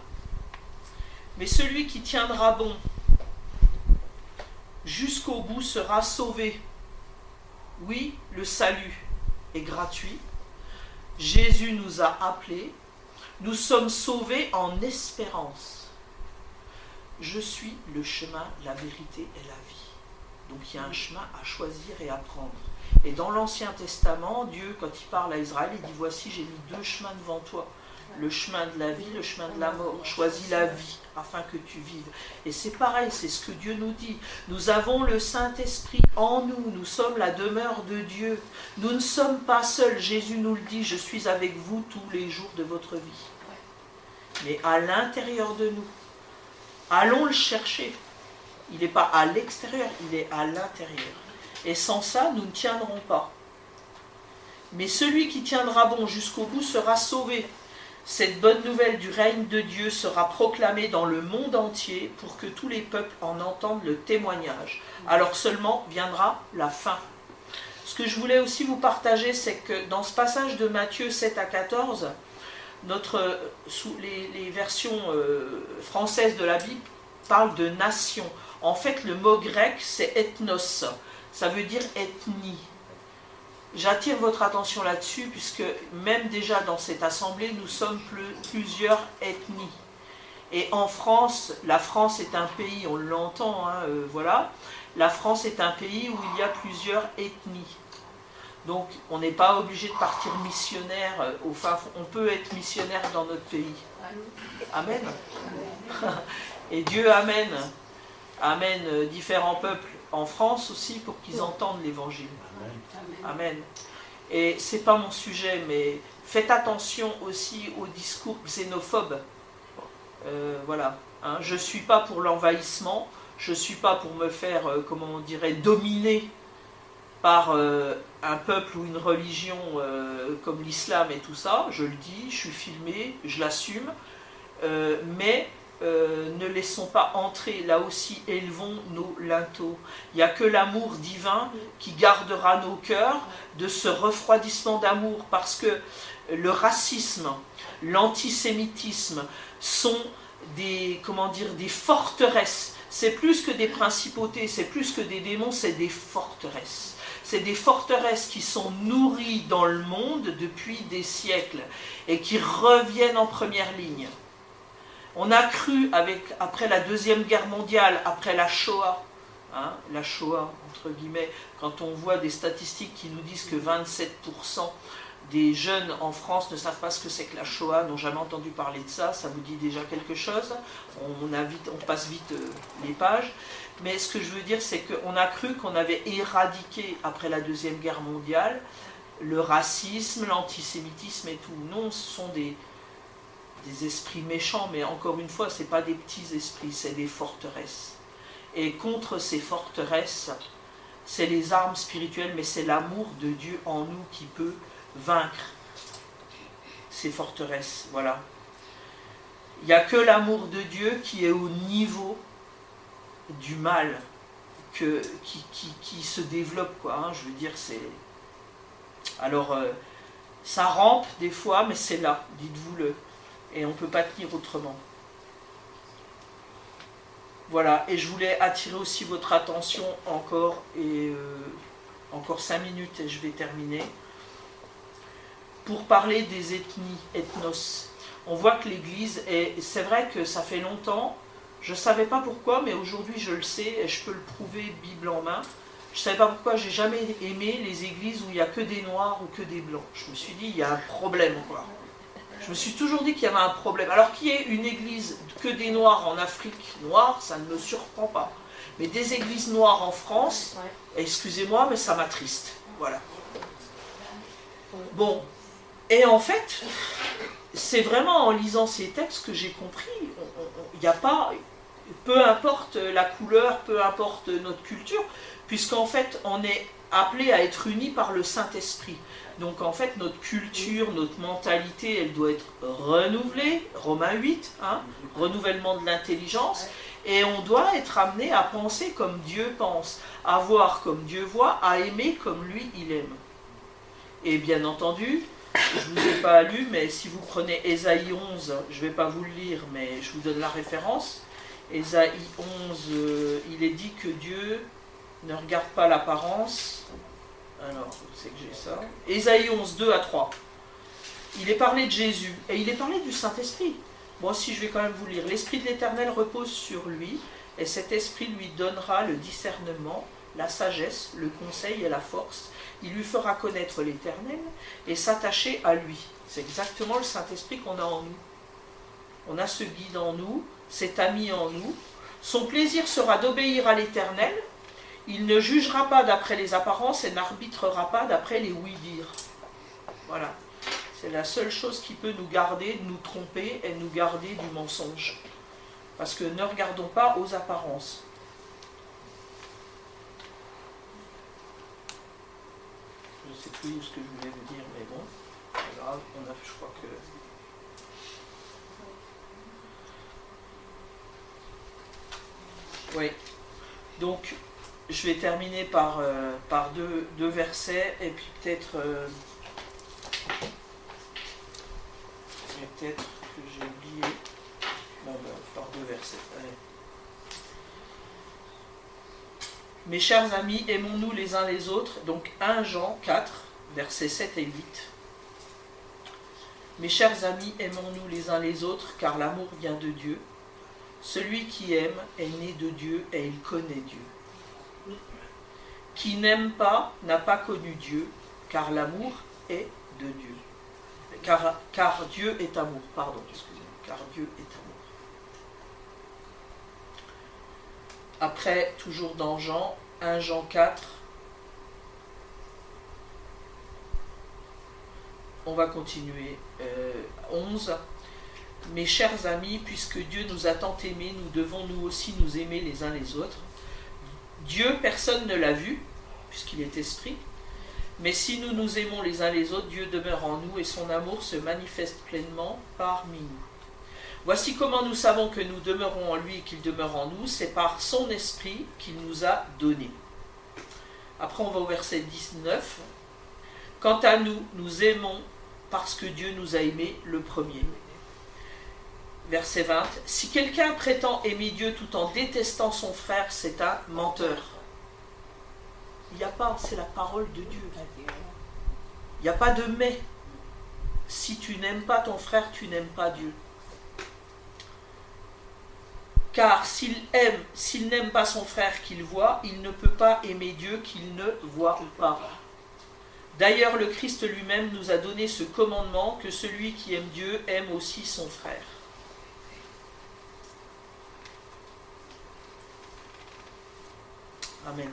Mais celui qui tiendra bon jusqu'au bout sera sauvé. Oui, le salut est gratuit. Jésus nous a appelés. Nous sommes sauvés en espérance. Je suis le chemin, la vérité et la vie. Donc il y a un chemin à choisir et à prendre. Et dans l'Ancien Testament, Dieu, quand il parle à Israël, il dit « Voici, j'ai mis deux chemins devant toi. Le chemin de la vie, le chemin de la mort. Choisis la vie afin que tu vives. » Et c'est pareil, c'est ce que Dieu nous dit. Nous avons le Saint-Esprit en nous. Nous sommes la demeure de Dieu. Nous ne sommes pas seuls. Jésus nous le dit « Je suis avec vous tous les jours de votre vie. » Mais à l'intérieur de nous. Allons le chercher. Il n'est pas à l'extérieur, il est à l'intérieur. Et sans ça, nous ne tiendrons pas. Mais celui qui tiendra bon jusqu'au bout sera sauvé. Cette bonne nouvelle du règne de Dieu sera proclamée dans le monde entier pour que tous les peuples en entendent le témoignage. Alors seulement viendra la fin. Ce que je voulais aussi vous partager, c'est que dans ce passage de Matthieu 7 à 14, sous les versions françaises de la Bible parlent de nation. En fait, le mot grec, c'est ethnos. Ça veut dire ethnie. J'attire votre attention là-dessus, puisque même déjà dans cette assemblée, nous sommes plusieurs ethnies. Et en France, la France est un pays, on l'entend, hein, voilà. La France est un pays où il y a plusieurs ethnies. Donc, on n'est pas obligé de partir missionnaire au fin fond. On peut être missionnaire dans notre pays. Amen. Et Dieu amène différents peuples en France aussi pour qu'ils entendent l'évangile. Amen. Et c'est pas mon sujet, mais faites attention aussi aux discours xénophobes. Voilà. Hein, je ne suis pas pour l'envahissement, je ne suis pas pour me faire, comment on dirait, dominer par un peuple ou une religion comme l'islam et tout ça. Je le dis, je suis filmé, je l'assume. Mais ne laissons pas entrer, là aussi élevons nos linteaux. Il n'y a que l'amour divin qui gardera nos cœurs de ce refroidissement d'amour, parce que le racisme, l'antisémitisme sont des forteresses. C'est plus que des principautés, c'est plus que des démons, c'est des forteresses. C'est des forteresses qui sont nourries dans le monde depuis des siècles et qui reviennent en première ligne. On a cru, après la Deuxième Guerre mondiale, après la Shoah, la Shoah, entre guillemets, quand on voit des statistiques qui nous disent que 27% des jeunes en France ne savent pas ce que c'est que la Shoah, n'ont jamais entendu parler de ça, ça vous dit déjà quelque chose. On passe vite les pages. Mais ce que je veux dire, c'est qu'on a cru qu'on avait éradiqué, après la Deuxième Guerre mondiale, le racisme, l'antisémitisme et tout. Non, ce sont des esprits méchants, mais encore une fois, ce n'est pas des petits esprits, c'est des forteresses. Et contre ces forteresses, c'est les armes spirituelles, mais c'est l'amour de Dieu en nous qui peut vaincre ces forteresses. Voilà. Il n'y a que l'amour de Dieu qui est au niveau du mal qui se développe, quoi. Je veux dire, c'est... Alors, ça rampe des fois, mais c'est là, dites-vous-le. Et on ne peut pas tenir autrement. Voilà, et je voulais attirer aussi votre attention encore 5 minutes et je vais terminer. Pour parler des ethnies, ethnos. On voit que l'Église, et c'est vrai que ça fait longtemps, je ne savais pas pourquoi, mais aujourd'hui je le sais et je peux le prouver Bible en main. Je ne savais pas pourquoi j'ai jamais aimé les églises où il n'y a que des noirs ou que des blancs. Je me suis dit, il y a un problème, quoi. Je me suis toujours dit qu'il y avait un problème. Alors qu'il y ait une église que des noirs en Afrique noire, ça ne me surprend pas. Mais des églises noires en France, excusez-moi, mais ça m'attriste. Voilà. Bon, et en fait, c'est vraiment en lisant ces textes que j'ai compris, il n'y a pas, peu importe la couleur, peu importe notre culture, puisqu'en fait, on est appelé à être unis par le Saint-Esprit. Donc en fait, notre culture, notre mentalité, elle doit être renouvelée, Romains 8, renouvellement de l'intelligence, et on doit être amené à penser comme Dieu pense, à voir comme Dieu voit, à aimer comme lui, il aime. Et bien entendu, je ne vous ai pas lu, mais si vous prenez Ésaïe 11, je ne vais pas vous le lire, mais je vous donne la référence. Ésaïe 11, il est dit que Dieu ne regarde pas l'apparence. Alors, c'est que j'ai ça. Ésaïe 11, 2 à 3. Il est parlé de Jésus, et il est parlé du Saint-Esprit. Moi aussi, je vais quand même vous lire. L'Esprit de l'Éternel repose sur lui, et cet Esprit lui donnera le discernement, la sagesse, le conseil et la force. Il lui fera connaître l'Éternel et s'attacher à lui. C'est exactement le Saint-Esprit qu'on a en nous. On a ce guide en nous, cet ami en nous. Son plaisir sera d'obéir à l'Éternel. Il ne jugera pas d'après les apparences et n'arbitrera pas d'après les oui-dire. Voilà. C'est la seule chose qui peut nous garder, nous tromper et nous garder du mensonge. Parce que ne regardons pas aux apparences. Je ne sais plus ce que je voulais vous dire, mais bon, c'est grave, je crois que... Oui, donc je vais terminer par deux versets, et puis peut-être que j'ai oublié. Bon, par deux versets, allez. Mes chers amis, aimons-nous les uns les autres. Donc 1 Jean 4, versets 7 et 8. Mes chers amis, aimons-nous les uns les autres, car l'amour vient de Dieu. Celui qui aime est né de Dieu et il connaît Dieu. Qui n'aime pas n'a pas connu Dieu, car l'amour est de Dieu. Car Dieu est amour, pardon, excusez-moi, car Dieu est amour. Après, toujours dans Jean, 1 Jean 4, on va continuer, 11. Mes chers amis, puisque Dieu nous a tant aimés, nous devons nous aussi nous aimer les uns les autres. Dieu, personne ne l'a vu, puisqu'il est esprit, mais si nous nous aimons les uns les autres, Dieu demeure en nous et son amour se manifeste pleinement parmi nous. Voici comment nous savons que nous demeurons en lui et qu'il demeure en nous, c'est par son esprit qu'il nous a donné. Après on va au verset 19. Quant à nous, nous aimons parce que Dieu nous a aimés le premier. Verset 20. Si quelqu'un prétend aimer Dieu tout en détestant son frère, c'est un menteur. Il n'y a pas, c'est la parole de Dieu. Il n'y a pas de mais. Si tu n'aimes pas ton frère, tu n'aimes pas Dieu. Car s'il n'aime pas son frère qu'il voit, il ne peut pas aimer Dieu qu'il ne voit pas. D'ailleurs, le Christ lui-même nous a donné ce commandement que celui qui aime Dieu aime aussi son frère. Amen.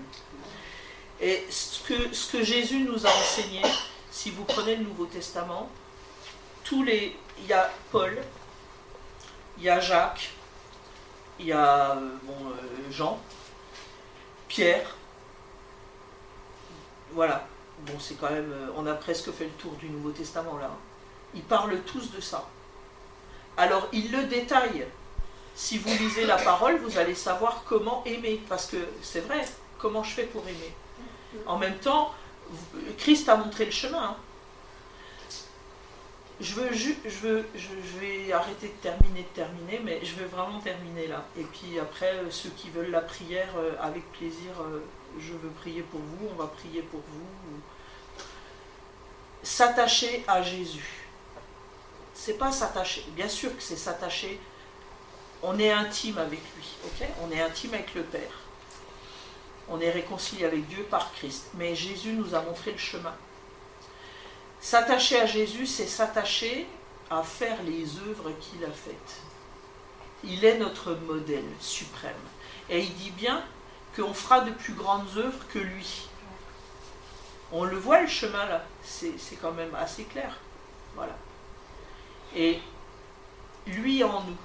Et ce que Jésus nous a enseigné, si vous prenez le Nouveau Testament, il y a Paul, il y a Jacques, il y a Jean, Pierre, voilà. Bon, c'est quand même, on a presque fait le tour du Nouveau Testament là. Ils parlent tous de ça. Alors, ils le détaillent. Si vous lisez la parole, vous allez savoir comment aimer. Parce que c'est vrai, comment je fais pour aimer. En même temps, Christ a montré le chemin. Hein. Je vais arrêter de terminer, mais je vais vraiment terminer là. Et puis après, ceux qui veulent la prière, avec plaisir, je veux prier pour vous, on va prier pour vous. S'attacher à Jésus. C'est pas s'attacher, bien sûr que c'est s'attacher, on est intime avec lui, ok ? On est intime avec le Père. On est réconcilié avec Dieu par Christ. Mais Jésus nous a montré le chemin. S'attacher à Jésus, c'est s'attacher à faire les œuvres qu'il a faites. Il est notre modèle suprême. Et il dit bien qu'on fera de plus grandes œuvres que lui. On le voit le chemin là, c'est quand même assez clair. Voilà. Et lui en nous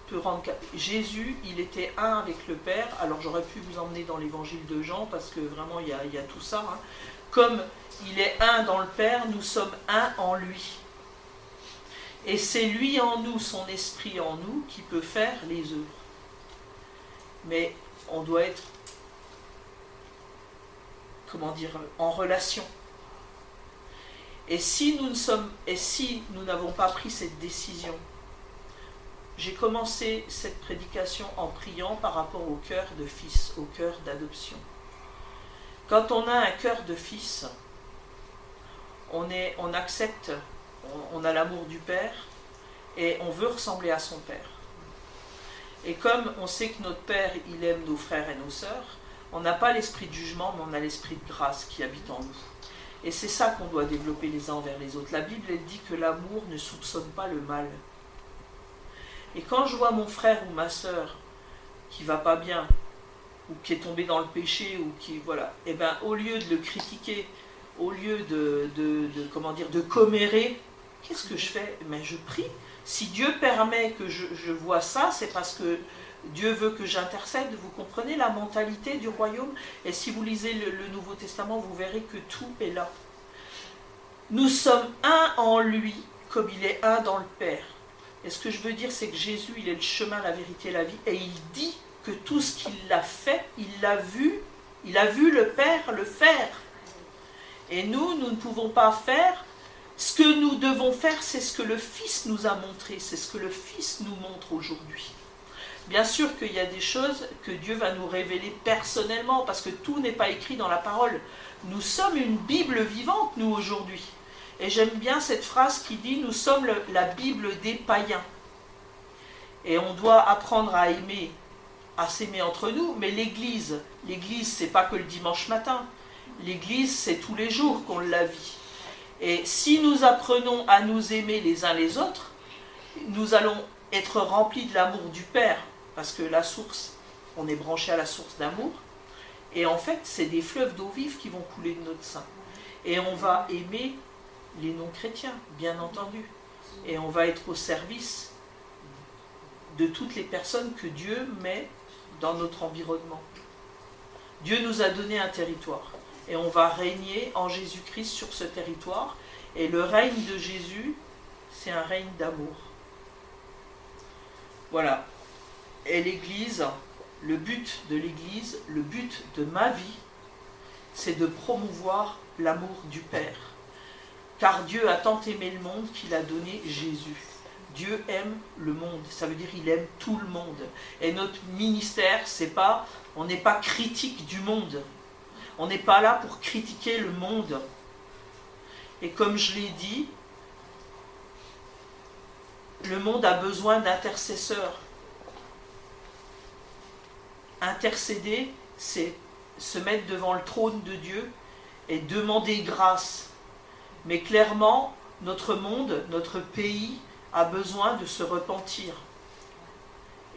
peut rendre... Jésus, il était un avec le Père. Alors j'aurais pu vous emmener dans l'évangile de Jean, parce que vraiment il y a tout ça. Hein. Comme il est un dans le Père, nous sommes un en lui. Et c'est lui en nous, son esprit en nous, qui peut faire les œuvres. Mais on doit être, en relation. Et si nous n'avons pas pris cette décision, j'ai commencé cette prédication en priant par rapport au cœur de fils, au cœur d'adoption. Quand on a un cœur de fils, on accepte, on a l'amour du Père et on veut ressembler à son Père. Et comme on sait que notre Père, il aime nos frères et nos sœurs, on n'a pas l'esprit de jugement, mais on a l'esprit de grâce qui habite en nous. Et c'est ça qu'on doit développer les uns envers les autres. La Bible, elle dit que l'amour ne soupçonne pas le mal. Et quand je vois mon frère ou ma sœur qui va pas bien, ou qui est tombé dans le péché, ou qui, voilà, et ben au lieu de le critiquer, au lieu de commérer, qu'est-ce que je fais? Mais je prie. Si Dieu permet que je vois ça, c'est parce que Dieu veut que j'intercède. Vous comprenez la mentalité du royaume? Et si vous lisez le Nouveau Testament, vous verrez que tout est là. Nous sommes un en lui, comme il est un dans le Père. Et ce que je veux dire, c'est que Jésus, il est le chemin, la vérité et la vie. Et il dit que tout ce qu'il a fait, il l'a vu. Il a vu le Père le faire. Et nous ne pouvons pas faire. Ce que nous devons faire, c'est ce que le Fils nous a montré. C'est ce que le Fils nous montre aujourd'hui. Bien sûr qu'il y a des choses que Dieu va nous révéler personnellement, parce que tout n'est pas écrit dans la parole. Nous sommes une Bible vivante, nous, aujourd'hui. Et j'aime bien cette phrase qui dit « Nous sommes la Bible des païens ». Et on doit apprendre à aimer, à s'aimer entre nous, mais l'Église, c'est pas que le dimanche matin. L'Église, c'est tous les jours qu'on la vit. Et si nous apprenons à nous aimer les uns les autres, nous allons être remplis de l'amour du Père, parce que la source, on est branché à la source d'amour, et en fait, c'est des fleuves d'eau vive qui vont couler de notre sein. Et on va aimer les non-chrétiens, bien entendu, et on va être au service de toutes les personnes que Dieu met dans notre environnement. Dieu nous a donné un territoire, et on va régner en Jésus-Christ sur ce territoire, et le règne de Jésus, c'est un règne d'amour. Voilà. Et l'Église, le but de l'Église, le but de ma vie, c'est de promouvoir l'amour du Père. Car Dieu a tant aimé le monde qu'il a donné Jésus. Dieu aime le monde, ça veut dire qu'il aime tout le monde. Et notre ministère, on n'est pas critique du monde. On n'est pas là pour critiquer le monde. Et comme je l'ai dit, le monde a besoin d'intercesseurs. Intercéder, c'est se mettre devant le trône de Dieu et demander grâce. Mais clairement, notre monde, notre pays a besoin de se repentir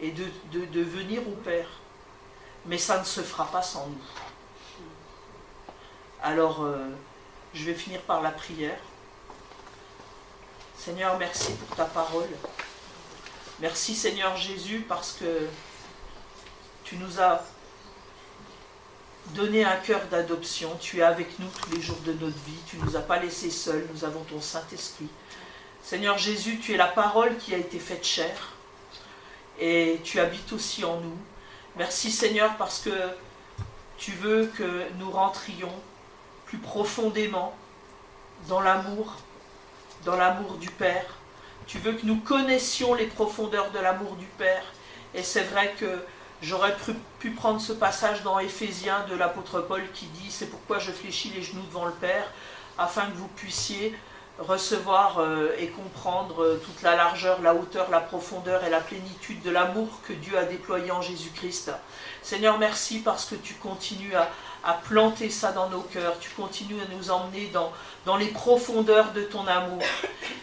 et de venir au Père. Mais ça ne se fera pas sans nous. Alors, je vais finir par la prière. Seigneur, merci pour ta parole. Merci Seigneur Jésus parce que tu nous as donné un cœur d'adoption. Tu es avec nous tous les jours de notre vie. Tu ne nous as pas laissés seuls. Nous avons ton Saint-Esprit. Seigneur Jésus, tu es la parole qui a été faite chair. Et tu habites aussi en nous. Merci Seigneur parce que tu veux que nous rentrions plus profondément dans l'amour du Père. Tu veux que nous connaissions les profondeurs de l'amour du Père. Et c'est vrai que j'aurais pu prendre ce passage dans Éphésiens de l'apôtre Paul qui dit « C'est pourquoi je fléchis les genoux devant le Père, afin que vous puissiez recevoir et comprendre toute la largeur, la hauteur, la profondeur et la plénitude de l'amour que Dieu a déployé en Jésus-Christ. » Seigneur, merci parce que tu continues à planter ça dans nos cœurs, tu continues à nous emmener dans les profondeurs de ton amour.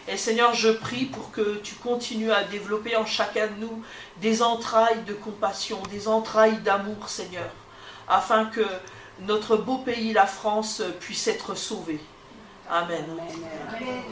Et Seigneur, je prie pour que tu continues à développer en chacun de nous des entrailles de compassion, des entrailles d'amour, Seigneur, afin que notre beau pays, la France, puisse être sauvé. Amen. Amen.